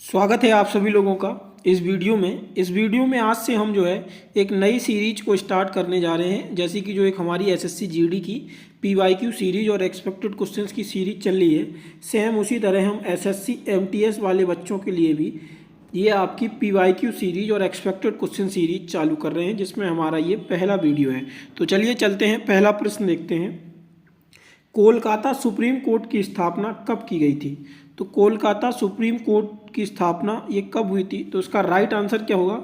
स्वागत है आप सभी लोगों का इस वीडियो में आज से हम जो है एक नई सीरीज को स्टार्ट करने जा रहे हैं। जैसे कि जो एक हमारी एसएससी जीडी की पीवाईक्यू सीरीज और एक्सपेक्टेड क्वेश्चंस की सीरीज चल रही है, सेम उसी तरह हम एसएससी एमटीएस वाले बच्चों के लिए भी ये आपकी पीवाईक्यू सीरीज और एक्सपेक्टेड क्वेश्चन सीरीज चालू कर रहे हैं, जिसमें हमारा ये पहला वीडियो है। तो चलिए चलते हैं, पहला प्रश्न देखते हैं। कोलकाता सुप्रीम कोर्ट की स्थापना कब की गई थी? तो कोलकाता सुप्रीम कोर्ट की स्थापना ये कब हुई थी? तो इसका राइट आंसर क्या होगा?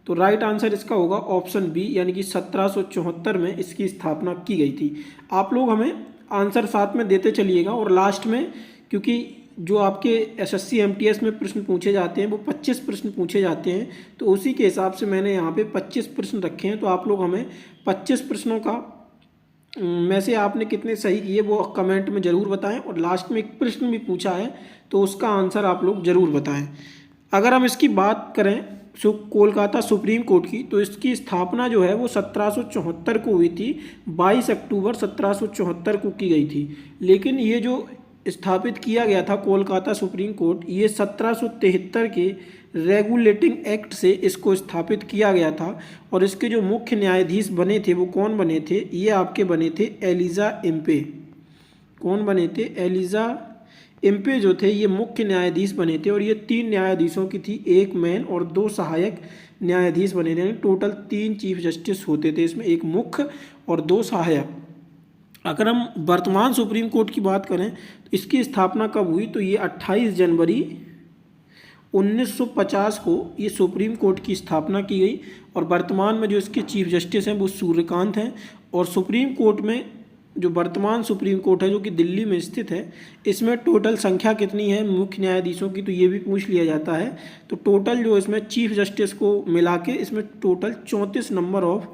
तो राइट आंसर इसका होगा ऑप्शन बी, यानी कि 1774 में इसकी स्थापना की गई थी। आप लोग हमें आंसर साथ में देते चलिएगा, और लास्ट में, क्योंकि जो आपके एसएससी एमटीएस में प्रश्न पूछे जाते हैं वो 25 प्रश्न पूछे जाते हैं, तो उसी के हिसाब से मैंने यहाँ पे 25 प्रश्न रखे हैं। तो आप लोग हमें 25 प्रश्नों का में से आपने कितने सही किए वो कमेंट में ज़रूर बताएं, और लास्ट में एक प्रश्न भी पूछा है तो उसका आंसर आप लोग ज़रूर बताएं। अगर हम इसकी बात करें कोलकाता सुप्रीम कोर्ट की, तो इसकी स्थापना जो है वो 1774 को हुई थी। 22 अक्टूबर 1774 को की गई थी। लेकिन ये जो स्थापित किया गया था कोलकाता सुप्रीम कोर्ट, ये 1773 के रेगुलेटिंग एक्ट से इसको स्थापित किया गया था। और इसके जो मुख्य न्यायाधीश बने थे वो कौन बने थे? ये आपके बने थे एलिजा इम्पे। कौन बने थे? एलिजा इम्पे जो थे ये मुख्य न्यायाधीश बने थे, और ये 3 न्यायाधीशों की थी, 1 मेन और 2 सहायक न्यायाधीश बने थे। टोटल 3 चीफ जस्टिस होते थे इसमें, 1 मुख्य और 2 सहायक। अगर हम वर्तमान सुप्रीम कोर्ट की बात करें तो इसकी स्थापना कब हुई? तो ये 28 जनवरी 1950 को ये सुप्रीम कोर्ट की स्थापना की गई। और वर्तमान में जो इसके चीफ जस्टिस हैं वो सूर्यकांत हैं। और सुप्रीम कोर्ट में जो वर्तमान सुप्रीम कोर्ट है जो कि दिल्ली में स्थित है, इसमें टोटल संख्या कितनी है मुख्य न्यायाधीशों की? तो ये भी पूछ लिया जाता है। तो टोटल जो इसमें चीफ जस्टिस को मिला के इसमें टोटल 34 नंबर ऑफ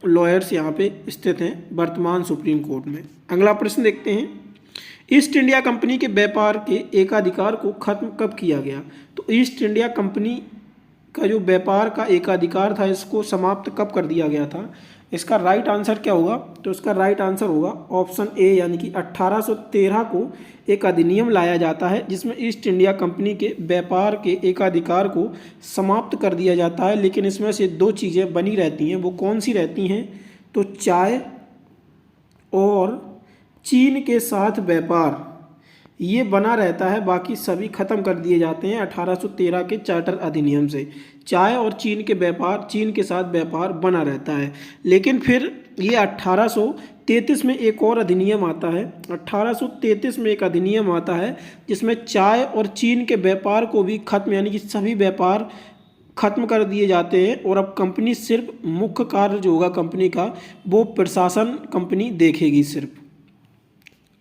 लॉयर्स यहाँ पे स्थित हैं वर्तमान सुप्रीम कोर्ट में। अगला प्रश्न देखते हैं। ईस्ट इंडिया कंपनी के व्यापार के एकाधिकार को खत्म कब किया गया? तो ईस्ट इंडिया कंपनी का जो व्यापार का एकाधिकार था इसको समाप्त कब कर दिया गया था? इसका राइट आंसर क्या होगा? तो इसका राइट आंसर होगा ऑप्शन ए, यानी कि 1813 को एक अधिनियम लाया जाता है जिसमें ईस्ट इंडिया कंपनी के व्यापार के एकाधिकार को समाप्त कर दिया जाता है। लेकिन इसमें से 2 चीज़ें बनी रहती हैं। वो कौन सी रहती हैं? तो चाय और चीन के साथ व्यापार ये बना रहता है, बाकी सभी खत्म कर दिए जाते हैं 1813 के चार्टर अधिनियम से। चाय और चीन के साथ व्यापार बना रहता है। लेकिन फिर ये 1833 में एक और अधिनियम आता है। 1833 में एक अधिनियम आता है जिसमें चाय और चीन के व्यापार को भी खत्म, यानी कि सभी व्यापार खत्म कर दिए जाते हैं। और अब कंपनी सिर्फ मुख्य कार्य जो होगा कंपनी का वो प्रशासन कंपनी देखेगी सिर्फ।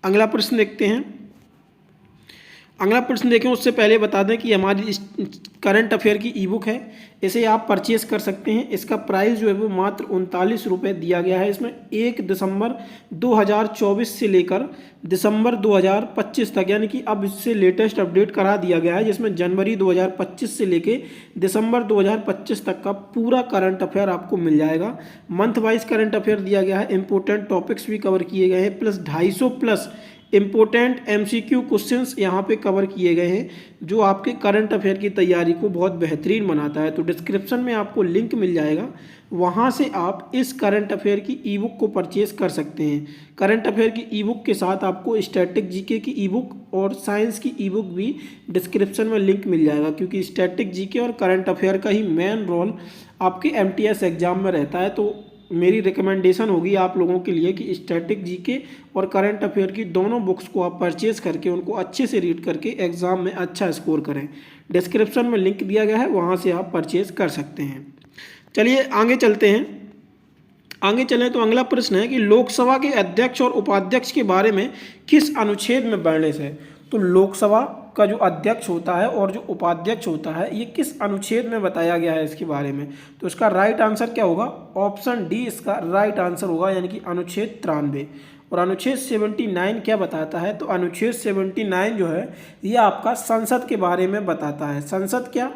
अगला प्रश्न देखते हैं। अगला प्रश्न देखें उससे पहले बता दें कि हमारी करंट अफेयर की ई बुक है, इसे आप परचेस कर सकते हैं। इसका प्राइस जो है वो मात्र 39 रुपये दिया गया है। इसमें 1 दिसंबर 2024 से लेकर दिसंबर 2025 तक, यानी कि अब इससे लेटेस्ट अपडेट करा दिया गया है, जिसमें जनवरी 2025 से लेके दिसंबर 2025 तक का पूरा करंट अफेयर आपको मिल जाएगा। मंथ वाइज करंट अफेयर दिया गया है, इंपॉर्टेंट टॉपिक्स भी कवर किए गए हैं, plus 250 plus important MCQ questions यहाँ पे कवर किए गए हैं, जो आपके करंट अफेयर की तैयारी को बहुत बेहतरीन बनाता है। तो डिस्क्रिप्शन में आपको लिंक मिल जाएगा, वहाँ से आप इस करंट अफेयर की ई बुक को परचेज कर सकते हैं। करंट अफेयर की ई बुक के साथ आपको स्टैटिक जीके की ई बुक और साइंस की ई बुक भी डिस्क्रिप्शन में लिंक मिल जाएगा, क्योंकि स्टैटिक जीके और करंट अफेयर का ही मेन रोल आपके एमटीएस एग्जाम में रहता है। तो मेरी रिकमेंडेशन होगी आप लोगों के लिए कि स्टैटिक जीके और करंट अफेयर की दोनों बुक्स को आप परचेज करके उनको अच्छे से रीड करके एग्ज़ाम में अच्छा स्कोर करें। डिस्क्रिप्शन में लिंक दिया गया है, वहाँ से आप परचेज कर सकते हैं। चलिए आगे चलते हैं। आगे चलें तो अगला प्रश्न है कि लोकसभा के अध्यक्ष और उपाध्यक्ष के बारे में किस अनुच्छेद में वर्णित है? तो लोकसभा का जो अध्यक्ष होता है और जो उपाध्यक्ष होता है ये किस अनुच्छेद में बताया गया है इसके बारे में? तो इसका राइट आंसर क्या होगा? ऑप्शन डी इसका राइट आंसर होगा, यानी कि अनुच्छेद 93। और अनुच्छेद 79 क्या बताता है? तो अनुच्छेद 79 जो है ये आपका संसद के बारे में बताता है। संसद क्या?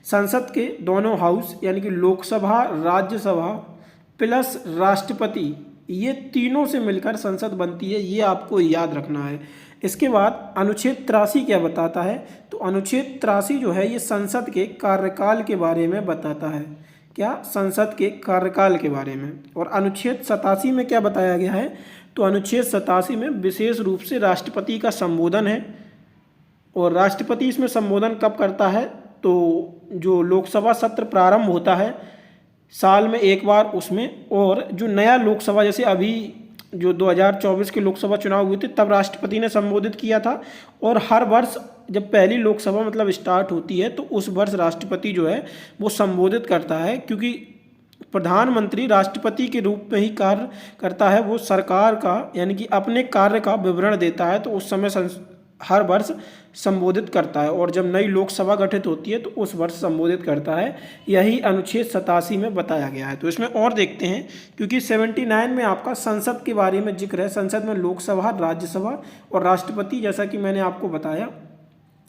संसद के दोनों हाउस, यानी कि लोकसभा, राज्यसभा प्लस राष्ट्रपति, ये तीनों से मिलकर संसद बनती है, ये आपको याद रखना है। इसके बाद अनुच्छेद 83 क्या बताता है? तो अनुच्छेद 83 जो है ये संसद के कार्यकाल के बारे में बताता है। क्या? संसद के कार्यकाल के बारे में। और अनुच्छेद 87 में क्या बताया गया है? तो अनुच्छेद 87 में विशेष रूप से राष्ट्रपति का संबोधन है। और राष्ट्रपति इसमें संबोधन कब करता है? तो जो लोकसभा सत्र प्रारंभ होता है साल में एक बार उसमें, और जो नया लोकसभा, जैसे अभी जो 2024 के लोकसभा चुनाव हुए थे तब राष्ट्रपति ने संबोधित किया था। और हर वर्ष जब पहली लोकसभा मतलब स्टार्ट होती है तो उस वर्ष राष्ट्रपति जो है वो संबोधित करता है, क्योंकि प्रधानमंत्री राष्ट्रपति के रूप में ही कार्य करता है। वो सरकार का यानी कि अपने कार्य का विवरण देता है, तो उस समय हर वर्ष संबोधित करता है। और जब नई लोकसभा गठित होती है तो उस वर्ष संबोधित करता है। यही अनुच्छेद 87 में बताया गया है। तो इसमें और देखते हैं, क्योंकि 79 में आपका संसद के बारे में जिक्र है। संसद में लोकसभा, राज्यसभा और राष्ट्रपति, जैसा कि मैंने आपको बताया।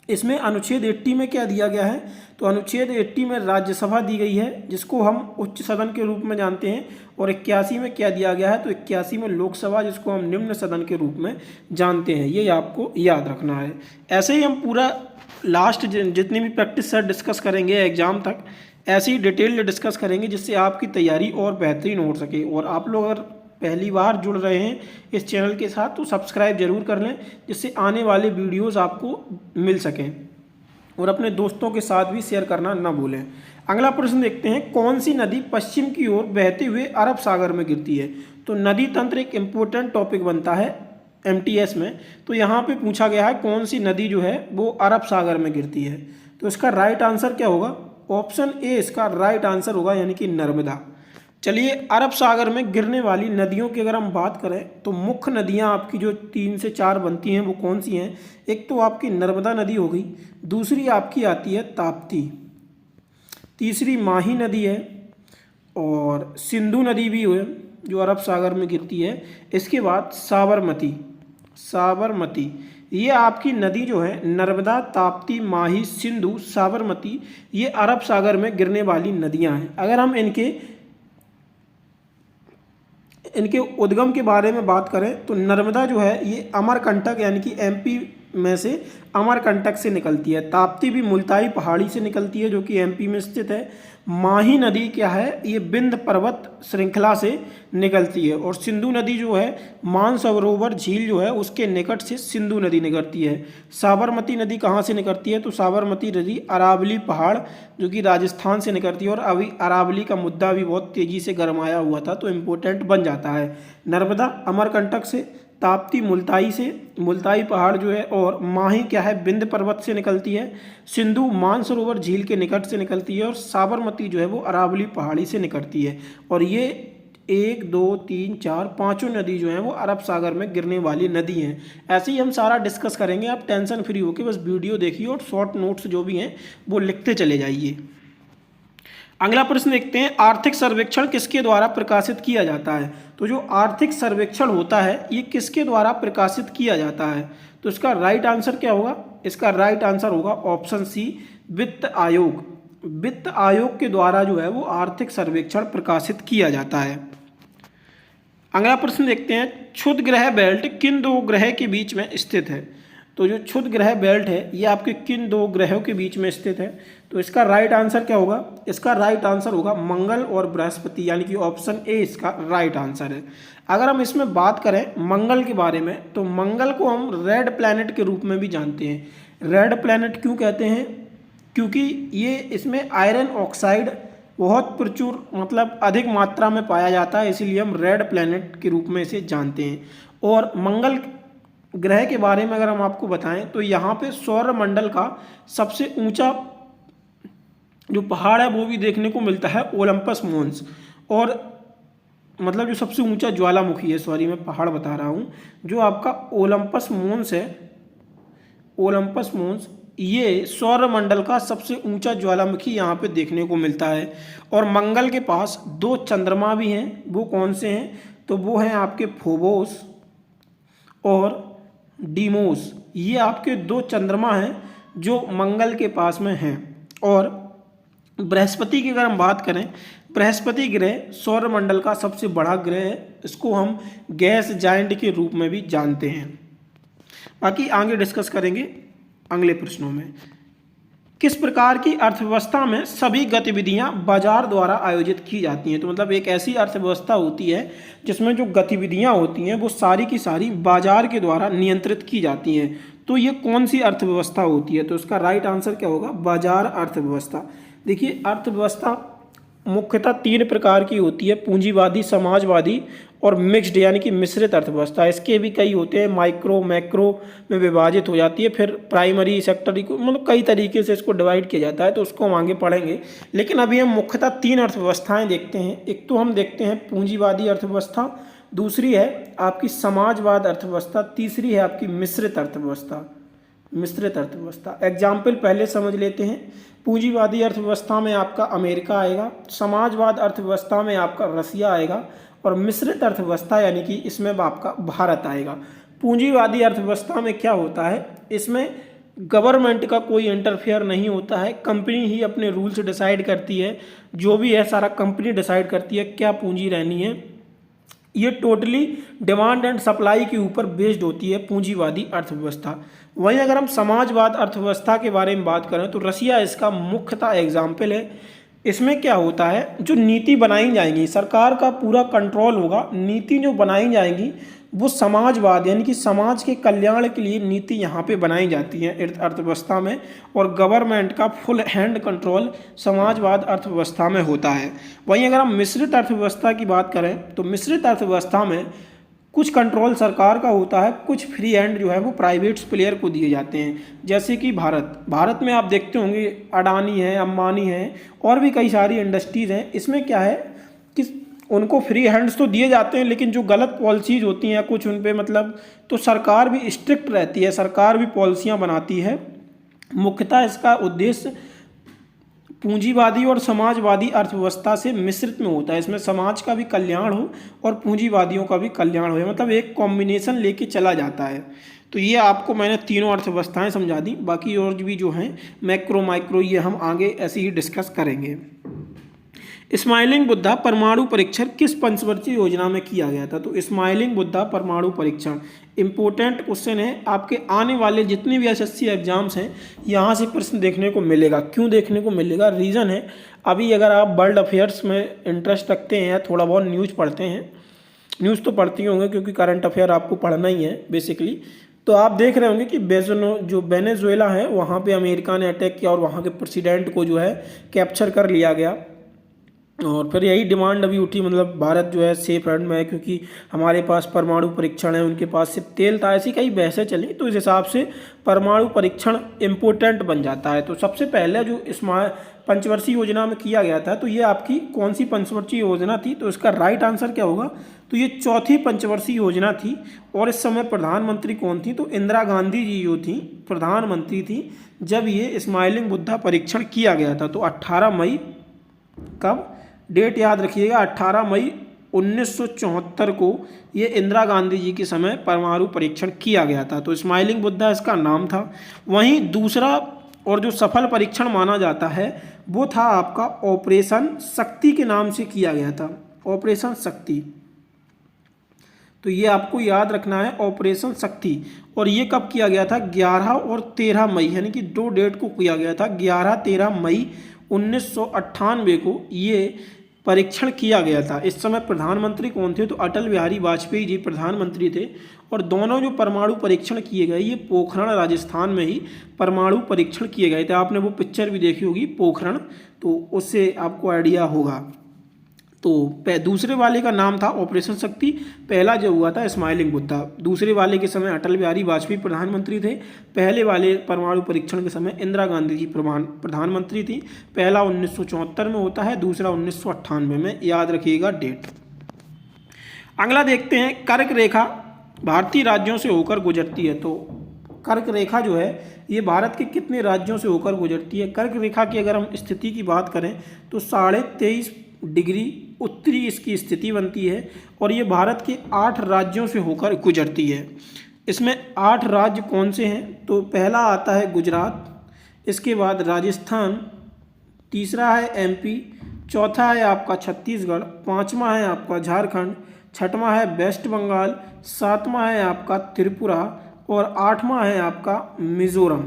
इसमें अनुच्छेद 80 में क्या दिया गया है? तो अनुच्छेद 80 में राज्यसभा दी गई है, जिसको हम उच्च सदन के रूप में जानते हैं। और 81 में क्या दिया गया है? तो 81 में लोकसभा, जिसको हम निम्न सदन के रूप में जानते हैं। ये आपको याद रखना है। ऐसे ही हम पूरा लास्ट जितनी भी प्रैक्टिस सेट डिस्कस करेंगे एग्जाम तक, ऐसे ही डिटेल्ड डिस्कस करेंगे, जिससे आपकी तैयारी और बेहतरीन हो सके। और आप लोग अगर पहली बार जुड़ रहे हैं इस चैनल के साथ तो सब्सक्राइब जरूर कर लें, जिससे आने वाले वीडियोस आपको मिल सकें। और अपने दोस्तों के साथ भी शेयर करना ना भूलें। अगला प्रश्न देखते हैं, कौन सी नदी पश्चिम की ओर बहते हुए अरब सागर में गिरती है? तो नदी तंत्र एक इम्पोर्टेंट टॉपिक बनता है MTS में। तो यहाँ पे पूछा गया है कौन सी नदी जो है वो अरब सागर में गिरती है। तो इसका राइट आंसर क्या होगा? ऑप्शन ए इसका राइट आंसर होगा, यानी कि नर्मदा। चलिए, अरब सागर में गिरने वाली नदियों की अगर हम बात करें तो मुख्य नदियां आपकी जो 3 से 4 बनती हैं वो कौन सी हैं? एक तो आपकी नर्मदा नदी हो गई, दूसरी आपकी आती है ताप्ती, तीसरी माही नदी है, और सिंधु नदी भी है जो अरब सागर में गिरती है। इसके बाद साबरमती, ये आपकी नदी जो है नर्मदा, ताप्ती, माही, सिंधु, साबरमती, ये अरब सागर में गिरने वाली नदियां हैं। अगर हम इनके उद्गम के बारे में बात करें तो नर्मदा जो है ये अमरकंटक यानी कि MP में से अमरकंटक से निकलती है। ताप्ती भी मुल्ताई पहाड़ी से निकलती है जो कि MP में स्थित है। माही नदी क्या है? ये बिंद पर्वत श्रृंखला से निकलती है। और सिंधु नदी जो है मानसरोवर झील जो है उसके निकट से सिंधु नदी निकलती है। साबरमती नदी कहाँ से निकलती है? तो साबरमती नदी अरावली पहाड़ जो कि राजस्थान से निकलती है। और अभी अरावली का मुद्दा भी बहुत तेज़ी से गरमाया हुआ था, तो इम्पोर्टेंट बन जाता है। नर्मदा अमरकंटक से, ताप्ती मुल्ताई से, मुल्ताई पहाड़ जो है, और माही क्या है? बिंद पर्वत से निकलती है। सिंधु मानसरोवर झील के निकट से निकलती है। और साबरमती जो है वो अरावली पहाड़ी से निकलती है। और ये 1, 2, 3, 4 पाँचों नदी जो हैं वो अरब सागर में गिरने वाली नदी हैं। ऐसे ही हम सारा डिस्कस करेंगे। आप टेंशन फ्री होकर बस वीडियो देखिए और शॉर्ट नोट्स जो भी हैं वो लिखते चले जाइए। अगला प्रश्न देखते हैं, आर्थिक सर्वेक्षण किसके द्वारा प्रकाशित किया जाता है? तो जो आर्थिक सर्वेक्षण होता है ये किसके द्वारा प्रकाशित किया जाता है? तो इसका राइट आंसर क्या होगा? इसका राइट आंसर होगा ऑप्शन सी, वित्त आयोग। वित्त आयोग के द्वारा जो है वो आर्थिक सर्वेक्षण प्रकाशित किया जाता है। अगला प्रश्न देखते हैं, क्षुद्र ग्रह बेल्ट किन 2 ग्रह के बीच में स्थित है? तो जो क्षुद्र ग्रह बेल्ट है ये आपके किन 2 ग्रहों के बीच में स्थित है? तो इसका राइट आंसर क्या होगा? इसका राइट आंसर होगा मंगल और बृहस्पति, यानी कि ऑप्शन ए इसका राइट आंसर है। अगर हम इसमें बात करें मंगल के बारे में तो मंगल को हम रेड प्लैनेट के रूप में भी जानते हैं। रेड प्लैनेट क्यों कहते हैं? क्योंकि ये इसमें आयरन ऑक्साइड बहुत प्रचुर मतलब अधिक मात्रा में पाया जाता है, इसीलिए हम रेड प्लैनेट के रूप में इसे जानते हैं। और मंगल ग्रह के बारे में अगर हम आपको बताएं तो यहाँ पे सौरमंडल का सबसे ऊंचा जो पहाड़ है वो भी देखने को मिलता है, ओलंपस मोन्स। और मतलब जो सबसे ऊंचा ज्वालामुखी है, सॉरी मैं पहाड़ बता रहा हूँ, जो आपका ओलंपस मोन्स है, ओलंपस मोन्स, ये सौरमंडल का सबसे ऊंचा ज्वालामुखी यहाँ पे देखने को मिलता है। और मंगल के पास 2 चंद्रमा भी हैं। वो कौन से हैं? तो वो हैं आपके फोबोस और डीमोस। ये आपके 2 चंद्रमा हैं जो मंगल के पास में हैं। और बृहस्पति की अगर हम बात करें, बृहस्पति ग्रह सौरमंडल का सबसे बड़ा ग्रह है। इसको हम गैस जायंट के रूप में भी जानते हैं। बाकी आगे डिस्कस करेंगे अगले प्रश्नों में। किस प्रकार की अर्थव्यवस्था में सभी गतिविधियां बाजार द्वारा आयोजित की जाती हैं? तो मतलब एक ऐसी अर्थव्यवस्था होती है जिसमें जो गतिविधियां होती हैं वो सारी की सारी बाजार के द्वारा नियंत्रित की जाती हैं। तो ये कौन सी अर्थव्यवस्था होती है? तो इसका राइट आंसर क्या होगा? बाजार अर्थव्यवस्था। देखिए, अर्थव्यवस्था मुख्यतः तीन प्रकार की होती है, पूंजीवादी, समाजवादी और मिक्स्ड यानी कि मिश्रित अर्थव्यवस्था। इसके भी कई होते हैं, माइक्रो मैक्रो में विभाजित हो जाती है, फिर प्राइमरी सेक्टरी को, मतलब कई तरीके से इसको डिवाइड किया जाता है, तो उसको हम आगे पढ़ेंगे। लेकिन अभी हम मुख्यतः तीन अर्थव्यवस्थाएं देखते हैं। एक तो हम देखते हैं पूंजीवादी अर्थव्यवस्था, दूसरी है आपकी समाजवाद अर्थव्यवस्था, तीसरी है आपकी मिश्रित अर्थव्यवस्था। मिश्रित अर्थव्यवस्था एग्जाम्पल पहले समझ लेते हैं। पूंजीवादी अर्थव्यवस्था में आपका अमेरिका आएगा, समाजवाद अर्थव्यवस्था में आपका रसिया आएगा और मिश्रित अर्थव्यवस्था यानी कि इसमें आपका भारत आएगा। पूंजीवादी अर्थव्यवस्था में क्या होता है? इसमें गवर्नमेंट का कोई इंटरफेयर नहीं होता है, कंपनी ही अपने रूल्स डिसाइड करती है, जो भी है सारा कंपनी डिसाइड करती है क्या पूंजी रहनी है। ये टोटली डिमांड एंड सप्लाई के ऊपर बेस्ड होती है पूंजीवादी अर्थव्यवस्था। वहीं अगर हम समाजवाद अर्थव्यवस्था के बारे में बात करें तो रसिया इसका मुख्यतः एग्जाम्पल है। इसमें क्या होता है, जो नीति बनाई जाएंगी, सरकार का पूरा कंट्रोल होगा, नीति जो बनाई जाएंगी वो समाजवाद यानी कि समाज के कल्याण के लिए नीति यहाँ पे बनाई जाती है अर्थव्यवस्था में, और गवर्नमेंट का फुल हैंड कंट्रोल समाजवाद अर्थव्यवस्था में होता है। वहीं अगर हम मिश्रित अर्थव्यवस्था की बात करें तो मिश्रित अर्थव्यवस्था में कुछ कंट्रोल सरकार का होता है, कुछ फ्री हैंड जो है वो प्राइवेट प्लेयर को दिए जाते हैं। जैसे कि भारत में आप देखते होंगे अडानी है, अंबानी है और भी कई सारी इंडस्ट्रीज़ हैं। इसमें क्या है कि उनको फ्री हैंड्स तो दिए जाते हैं, लेकिन जो गलत पॉलिसीज होती हैं कुछ उन पे मतलब, तो सरकार भी स्ट्रिक्ट रहती है, सरकार भी पॉलिसियाँ बनाती है। मुख्यतः इसका उद्देश्य पूंजीवादी और समाजवादी अर्थव्यवस्था से मिश्रित में होता है। इसमें समाज का भी कल्याण हो और पूंजीवादियों का भी कल्याण हो, मतलब एक कॉम्बिनेशन लेके चला जाता है। तो ये आपको मैंने तीनों अर्थव्यवस्थाएं समझा दी, बाकी और भी जो हैं मैक्रो माइक्रो ये हम आगे ऐसे ही डिस्कस करेंगे। स्माइलिंग बुद्धा परमाणु परीक्षण किस पंचवर्षीय योजना में किया गया था? तो स्माइलिंग बुद्धा परमाणु परीक्षण इंपॉर्टेंट क्वेश्चन है, आपके आने वाले जितने भी एसएससी एग्जाम्स हैं यहाँ से प्रश्न देखने को मिलेगा। क्यों देखने को मिलेगा? रीज़न है, अभी अगर आप वर्ल्ड अफेयर्स में इंटरेस्ट रखते हैं या थोड़ा बहुत न्यूज़ पढ़ते हैं, न्यूज़ तो पढ़ते ही होंगे क्योंकि करंट अफेयर आपको पढ़ना ही है बेसिकली, तो आप देख रहे होंगे कि जो वेनेजुएला है वहाँ पे अमेरिका ने अटैक किया और वहाँ के प्रेसिडेंट को जो है कैप्चर कर लिया गया, और फिर यही डिमांड अभी उठी, मतलब भारत जो है सेफ हैंड में है क्योंकि हमारे पास परमाणु परीक्षण है, उनके पास सिर्फ तेल था, ऐसी कई बहसें चली, तो इस हिसाब से परमाणु परीक्षण इम्पोर्टेंट बन जाता है। तो सबसे पहले जो इस पंचवर्षीय योजना में किया गया था, तो ये आपकी कौन सी पंचवर्षीय योजना थी? तो इसका राइट आंसर क्या होगा? तो ये चौथी पंचवर्षीय योजना थी। और इस समय प्रधानमंत्री कौन थी? तो इंदिरा गांधी जी जो थी प्रधानमंत्री थी जब ये स्माइलिंग बुद्धा परीक्षण किया गया था। तो 18 मई, कब डेट याद रखिएगा, 18 मई 1974 को ये इंदिरा गांधी जी के समय परमाणु परीक्षण किया गया था। तो स्माइलिंग बुद्धा इसका नाम था। वहीं दूसरा और जो सफल परीक्षण माना जाता है वो था आपका ऑपरेशन शक्ति के नाम से किया गया था, ऑपरेशन शक्ति। तो ये आपको याद रखना है, ऑपरेशन शक्ति। और ये कब किया गया था? 11 और 13 मई, यानी कि 2 डेट को किया गया था। 11-13 मई 1998 को ये परीक्षण किया गया था। इस समय प्रधानमंत्री कौन थे? तो अटल बिहारी वाजपेयी जी प्रधानमंत्री थे। और दोनों जो परमाणु परीक्षण किए गए ये पोखरण राजस्थान में ही परमाणु परीक्षण किए गए थे। आपने वो पिक्चर भी देखी होगी पोखरण, तो उससे आपको आइडिया होगा। तो दूसरे वाले का नाम था ऑपरेशन शक्ति, पहला जो हुआ था स्माइलिंग बुद्धा। दूसरे वाले के समय अटल बिहारी वाजपेयी प्रधानमंत्री थे, पहले वाले परमाणु परीक्षण के समय इंदिरा गांधी जी प्रधानमंत्री थी। पहला 1974 में होता है, दूसरा 1998 में, याद रखिएगा डेट। अगला देखते हैं, कर्क रेखा भारतीय राज्यों से होकर गुजरती है। तो कर्क रेखा जो है ये भारत के कितने राज्यों से होकर गुजरती है? कर्क रेखा की अगर हम स्थिति की बात करें तो 23.5 डिग्री उत्तरी इसकी स्थिति बनती है और ये भारत के 8 राज्यों से होकर गुजरती है। इसमें 8 राज्य कौन से हैं? तो पहला आता है गुजरात, इसके बाद राजस्थान, तीसरा है एमपी, चौथा है आपका छत्तीसगढ़, पांचवा है आपका झारखंड, छठवां है वेस्ट बंगाल, सातवां है आपका त्रिपुरा और आठवां है आपका मिजोरम।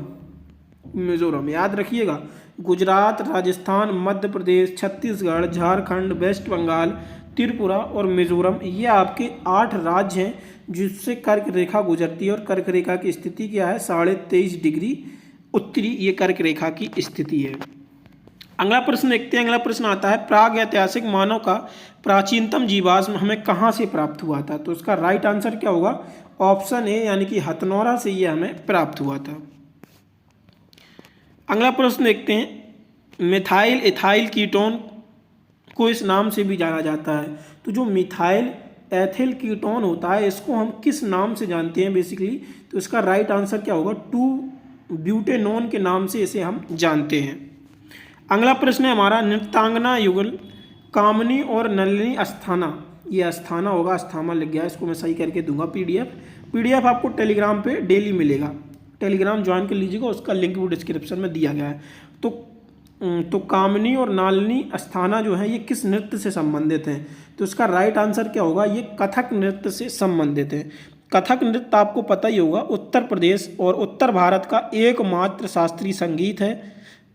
मिजोरम। याद रखिएगा, गुजरात, राजस्थान, मध्य प्रदेश, छत्तीसगढ़, झारखंड, वेस्ट बंगाल, त्रिपुरा और मिजोरम, ये आपके 8 राज्य हैं जिससे कर्क रेखा गुजरती है। और कर्क रेखा की स्थिति क्या है? 23.5 डिग्री उत्तरी ये कर्क रेखा की स्थिति है। अगला प्रश्न देखते हैं। अगला प्रश्न आता है, प्राग ऐतिहासिक मानव का प्राचीनतम जीवाश्म हमें कहाँ से प्राप्त हुआ था? तो इसका राइट आंसर क्या होगा? ऑप्शन ए यानी कि हथनौरा से ये हमें प्राप्त हुआ था। अगला प्रश्न देखते हैं, मिथाइल इथाइल कीटोन को इस नाम से भी जाना जाता है। तो जो मिथाइल एथिल कीटोन होता है इसको हम किस नाम से जानते हैं बेसिकली? तो इसका राइट आंसर क्या होगा? 2-ब्यूटेनोन के नाम से इसे हम जानते हैं। अगला प्रश्न है हमारा, नृत्यांगना युगल कामनी और नलिनी अस्थाना, ये अस्थाना होगा, अस्थामा लिख गया, इसको मैं सही करके दूंगा। पीडीएफ आपको टेलीग्राम पे डेली मिलेगा, टेलीग्राम ज्वाइन कर लीजिएगा, उसका लिंक भी डिस्क्रिप्शन में दिया गया है। तो कामनी और नालिनी अस्थाना जो है ये किस नृत्य से संबंधित हैं? तो इसका राइट आंसर क्या होगा? ये कथक नृत्य से संबंधित है। कथक नृत्य आपको पता ही होगा, उत्तर प्रदेश और उत्तर भारत का एकमात्र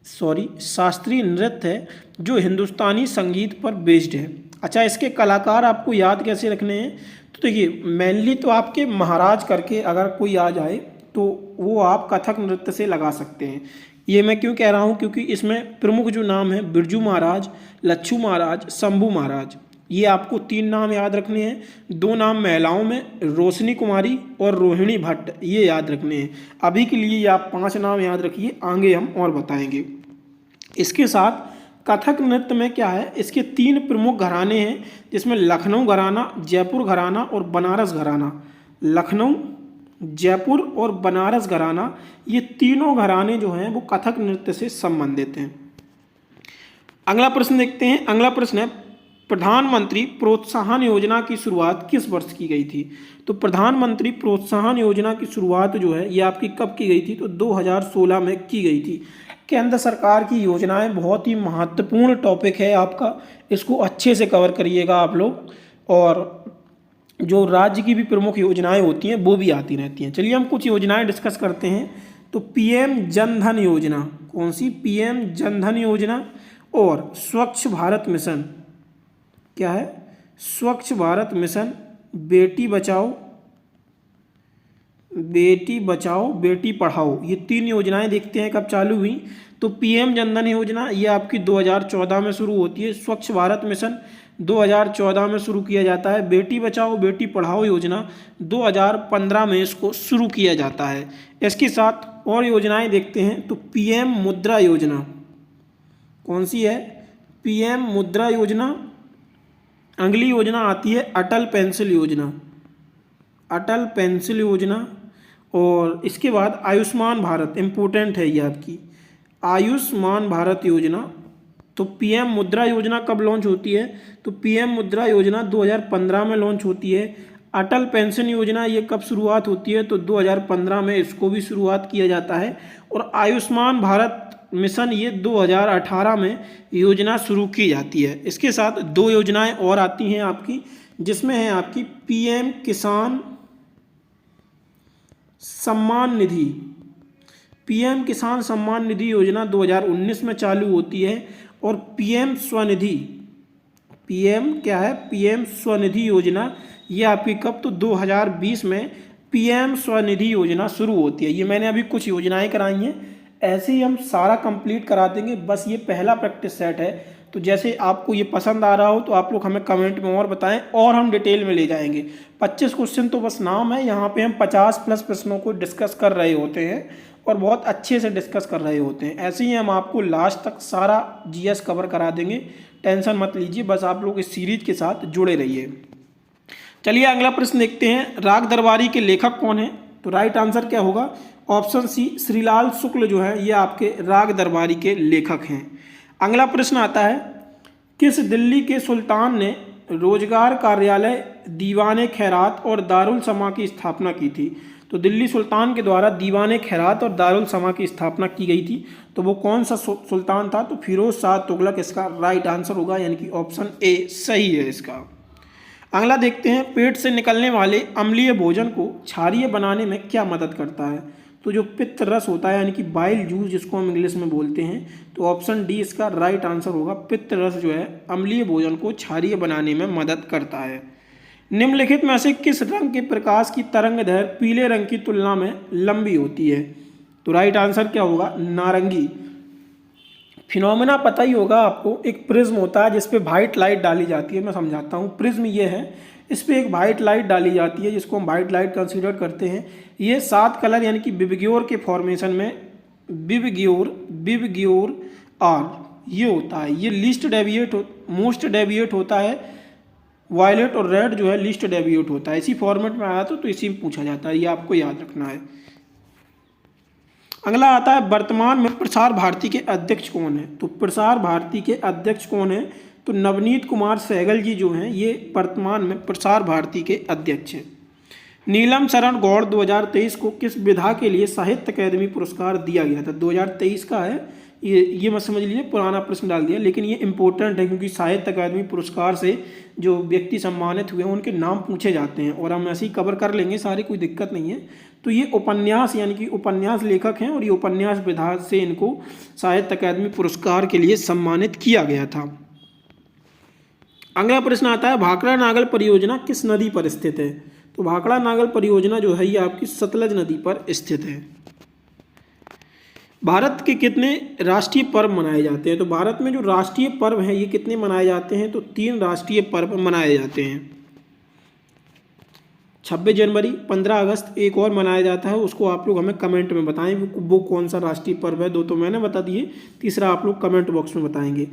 शास्त्रीय नृत्य है जो हिंदुस्तानी संगीत पर बेस्ड है। अच्छा, इसके कलाकार आपको याद कैसे रखने हैं? तो देखिए, मेनली तो आपके महाराज करके अगर कोई आ जाए तो वो आप कथक नृत्य से लगा सकते हैं। ये मैं क्यों कह रहा हूँ? क्योंकि इसमें प्रमुख जो नाम है, बिरजू महाराज, लच्छू महाराज, शंभू महाराज, ये आपको 3 नाम याद रखने हैं। 2 नाम महिलाओं में, रोशनी कुमारी और रोहिणी भट्ट, ये याद रखने हैं। अभी के लिए आप 5 नाम याद रखिए, आगे हम और बताएंगे। इसके साथ कथक नृत्य में क्या है, इसके 3 प्रमुख घराने हैं जिसमें लखनऊ घराना, जयपुर घराना और बनारस घराना। लखनऊ, जयपुर और बनारस घराना, ये तीनों घराने जो हैं वो कथक नृत्य से संबंधित हैं। अगला प्रश्न देखते हैं। अगला प्रश्न है, प्रधानमंत्री प्रोत्साहन योजना की शुरुआत किस वर्ष की गई थी? तो प्रधानमंत्री प्रोत्साहन योजना की शुरुआत जो है ये आपकी कब की गई थी? तो 2016 में की गई थी। केंद्र सरकार की योजनाएं बहुत ही महत्वपूर्ण टॉपिक है आपका, इसको अच्छे से कवर करिएगा आप लोग। और जो राज्य की भी प्रमुख योजनाएं होती हैं वो भी आती रहती हैं। चलिए हम कुछ योजनाएं डिस्कस करते हैं। तो पीएम जन धन योजना, कौन सी? पीएम जन धन योजना। और स्वच्छ भारत मिशन, क्या है? स्वच्छ भारत मिशन, बेटी बचाओ बेटी पढ़ाओ, ये 3 योजनाएं देखते हैं कब चालू हुई। तो पीएम जन धन योजना ये आपकी 2014 में शुरू होती है। स्वच्छ भारत मिशन 2014 में शुरू किया जाता है। बेटी बचाओ बेटी पढ़ाओ योजना 2015 में इसको शुरू किया जाता है। इसके साथ और योजनाएं देखते हैं। तो पीएम मुद्रा योजना, कौन सी है? पीएम मुद्रा योजना। अगली योजना आती है अटल पेंशन योजना, अटल पेंशन योजना। और इसके बाद आयुष्मान भारत, इम्पोर्टेंट है ये आपकी, आयुष्मान भारत योजना। तो पीएम मुद्रा योजना कब लॉन्च होती है? तो पीएम मुद्रा योजना 2015 में लॉन्च होती है। अटल पेंशन योजना ये कब शुरुआत होती है? तो 2015 में इसको भी शुरुआत किया जाता है। और आयुष्मान भारत मिशन ये 2018 में योजना शुरू की जाती है। इसके साथ 2 योजनाएं और आती हैं आपकी, जिसमें है आपकी पीएम किसान सम्मान निधि। पीएम किसान सम्मान निधि योजना 2019 में चालू होती है। और पीएम स्वनिधि, पीएम क्या है? पीएम स्वनिधि योजना ये आपकी कब? तो 2020 में पीएम स्वनिधि योजना शुरू होती है। ये मैंने अभी कुछ योजनाएं कराई हैं, ऐसे ही हम सारा कंप्लीट करा देंगे। बस ये पहला प्रैक्टिस सेट है। तो जैसे आपको ये पसंद आ रहा हो तो आप लोग हमें कमेंट में और बताएं और हम डिटेल में ले जाएंगे। 25 क्वेश्चन तो बस नाम है, यहाँ पे हम 50+ प्रश्नों को डिस्कस कर रहे होते हैं और बहुत अच्छे से डिस्कस कर रहे होते हैं। ऐसे ही हम आपको लास्ट तक सारा जीएस कवर करा देंगे, टेंशन मत लीजिए, बस आप लोग इस सीरीज के साथ जुड़े रहिए। चलिए अगला प्रश्न देखते हैं, राग दरबारी के लेखक कौन है? तो राइट आंसर क्या होगा? ऑप्शन सी, श्रीलाल शुक्ल जो है ये आपके राग दरबारी के लेखक हैं। अगला प्रश्न आता है, किस दिल्ली के सुल्तान ने रोजगार कार्यालय, दीवाने खैरात और दारुल समा की स्थापना की थी? तो दिल्ली सुल्तान के द्वारा दीवाने खैरात और दारुल समा की स्थापना की गई थी। तो वो कौन सा सुल्तान था? तो फिरोज शाह तुगलक इसका राइट आंसर होगा, यानी कि ऑप्शन ए सही है इसका। अगला देखते हैं, पेट से निकलने वाले अम्लीय भोजन को क्षारीय बनाने में क्या मदद करता है? तो जो पित्त रस होता है यानी कि बाइल जूस जिसको हम इंग्लिश में बोलते हैं, तो ऑप्शन डी इसका राइट आंसर होगा। पित्त रस जो है अम्लीय भोजन को क्षारीय बनाने में मदद करता है। निम्नलिखित में से किस रंग के प्रकाश की तरंगदैर्घ्य पीले रंग की तुलना में लंबी होती है? तो राइट आंसर क्या होगा? नारंगी। फिनोमेना पता ही होगा आपको, एक प्रिज्म होता है जिस पे वाइट लाइट डाली जाती है। मैं समझाता हूँ। प्रिज्म ये है, इस पे एक वाइट लाइट डाली जाती है जिसको हम वाइट लाइट कंसीडर करते हैं। ये 7 कलर यानी कि विबग्योर के फॉर्मेशन में विबग्योर आर ये होता है। ये लीस्ट डेविएट मोस्ट डेविएट होता है। वायलेट और रेड जो है लीस्ट डेविएट होता है। इसी फॉर्मेट में आया तो इसी में पूछा जाता है, ये आपको याद रखना है। अगला आता है वर्तमान में प्रसार भारती के अध्यक्ष कौन है? तो प्रसार भारती के अध्यक्ष कौन है? तो नवनीत कुमार सहगल जी जो हैं ये वर्तमान में प्रसार भारती के अध्यक्ष हैं। नीलम शरण गौड़ 2023 को किस विधा के लिए साहित्य अकादमी पुरस्कार दिया गया था? 2023 का है ये मत समझ लीजिए, पुराना प्रश्न डाल दिया, लेकिन ये इंपॉर्टेंट है क्योंकि साहित्य अकादमी पुरस्कार से जो व्यक्ति सम्मानित हुए हैं उनके नाम पूछे जाते हैं और हम ऐसे ही कवर कर लेंगे सारे, कोई दिक्कत नहीं है। तो ये उपन्यास यानी कि उपन्यास लेखक हैं और ये उपन्यास विधा से इनको साहित्य अकादमी पुरस्कार के लिए सम्मानित किया गया था। अगला प्रश्न आता है भाखड़ा नागल परियोजना किस नदी पर स्थित है? तो भाखड़ा नागल परियोजना जो है ये आपकी सतलज नदी पर स्थित है। भारत के कितने राष्ट्रीय पर्व मनाए जाते हैं? तो भारत में जो राष्ट्रीय पर्व हैं ये कितने मनाए जाते हैं? तो 3 राष्ट्रीय पर्व मनाए जाते हैं। 26 जनवरी, 15 अगस्त, एक और मनाया जाता है, उसको आप लोग हमें कमेंट में बताएं वो कौन सा राष्ट्रीय पर्व है। 2 तो मैंने बता दिए, तीसरा आप लोग कमेंट बॉक्स में बताएंगे।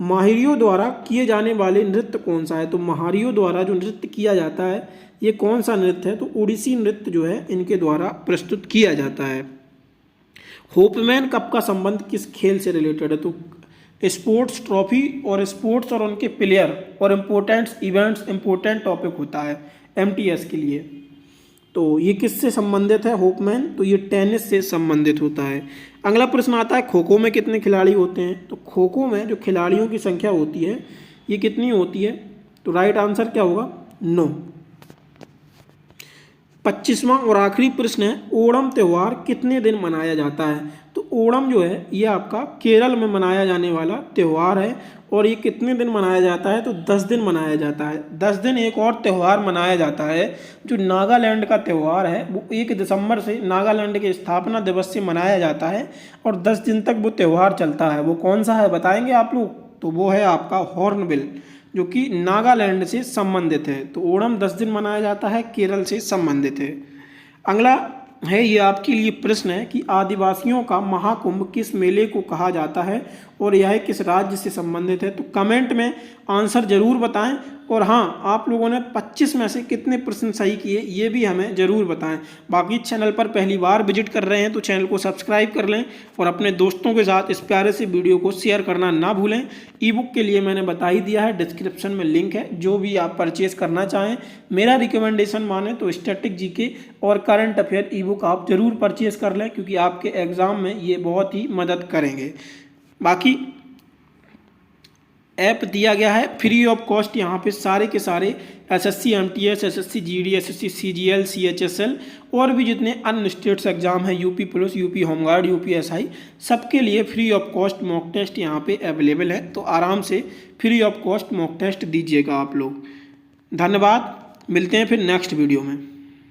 महारियों द्वारा किए जाने वाले नृत्य कौन सा है? तो महारियों द्वारा जो नृत्य किया जाता है ये कौन सा नृत्य है? तो ओडिसी नृत्य जो है इनके द्वारा प्रस्तुत किया जाता है। होपमैन कप का संबंध किस खेल से रिलेटेड है? तो स्पोर्ट्स ट्रॉफी और स्पोर्ट्स और उनके प्लेयर और इम्पोर्टेंट इवेंट्स इम्पोर्टेंट टॉपिक होता है MTS के लिए। तो ये किससे संबंधित है होपमैन? तो ये टेनिस से संबंधित होता है। अगला प्रश्न आता है खो खो में कितने खिलाड़ी होते हैं? तो खो खो में जो खिलाड़ियों की संख्या होती है ये कितनी होती है? तो राइट आंसर क्या होगा? 9। 25वां और आखिरी प्रश्न है ओणम त्यौहार कितने दिन मनाया जाता है? तो ओणम जो है ये आपका केरल में मनाया जाने वाला त्यौहार है और ये कितने दिन मनाया जाता है? तो 10 दिन मनाया जाता है। 10 दिन एक और त्यौहार मनाया जाता है जो नागालैंड का त्यौहार है, वो 1 दिसंबर से नागालैंड के स्थापना दिवस से मनाया जाता है और 10 दिन तक वो त्यौहार चलता है। वो कौन सा है बताएंगे आप लोग? तो वो है आपका हॉर्नबिल जो कि नागालैंड से संबंधित है। तो ओणम 10 दिन मनाया जाता है, केरल से संबंधित है। अगला है ये आपके लिए प्रश्न है कि आदिवासियों का महाकुंभ किस मेले को कहा जाता है और यह किस राज्य से संबंधित है? तो कमेंट में आंसर जरूर बताएं और हाँ आप लोगों ने 25 में से कितने प्रश्न सही किए ये भी हमें ज़रूर बताएं। बाकी चैनल पर पहली बार विजिट कर रहे हैं तो चैनल को सब्सक्राइब कर लें और अपने दोस्तों के साथ इस प्यारे से वीडियो को शेयर करना ना भूलें। ई-बुक के लिए मैंने बता ही दिया है, डिस्क्रिप्शन में लिंक है, जो भी आप परचेज करना चाहें। मेरा रिकमेंडेशन माने तो स्टैटिक जीके और करंट अफेयर ई-बुक आप ज़रूर परचेज कर लें क्योंकि आपके एग्ज़ाम में ये बहुत ही मदद करेंगे। बाकी ऐप दिया गया है फ्री ऑफ कॉस्ट, यहाँ पे सारे के सारे SSC MTS, SSC GD, SSC CGL, CHSL और भी जितने अन्य स्टेट्स एग्जाम है UP police, UP home guard, UP SI सबके लिए free of cost mock test यहाँ पे अवेलेबल है। तो आराम से free of cost mock test दीजिएगा आप लोग। धन्यवाद, मिलते हैं फिर नेक्स्ट वीडियो में।